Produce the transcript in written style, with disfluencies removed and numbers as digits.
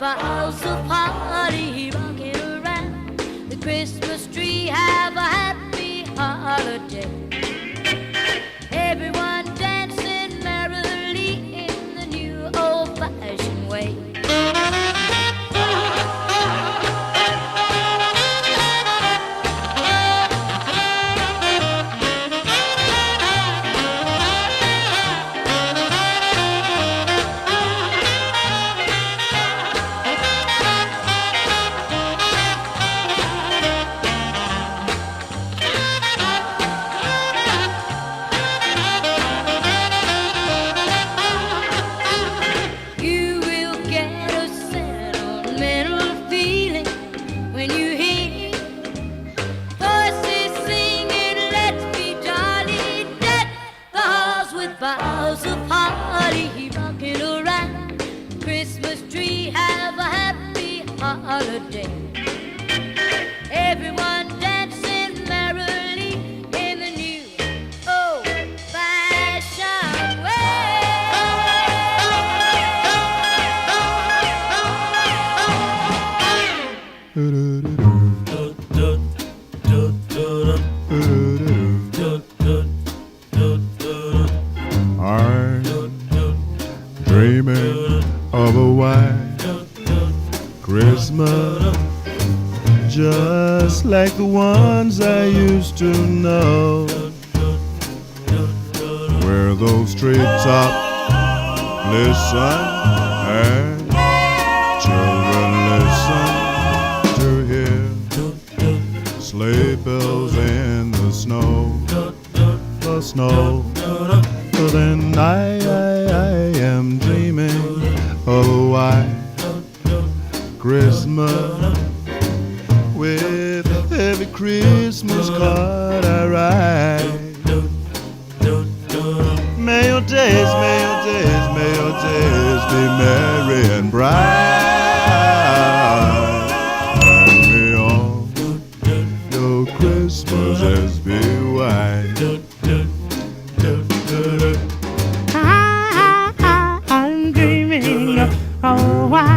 boughs of holly rocking around the Christmas tree. Have a happy holiday. Everyone dancing merrily in the new old-fashioned way. Boughs of holly rocking around the Christmas tree. Have a happy holiday. Everyone dancing merrily in the new old-fashioned I'm dreaming of a white Christmas, just like the ones I used to know, where those treetops listen and children listen to hear sleigh bells in the snow, the snow. So then I am dreaming of a white Christmas, with every Christmas card I write. May your days, may your days, may your days be merry and bright. And may all your Christmases be white. I'm dreaming of a white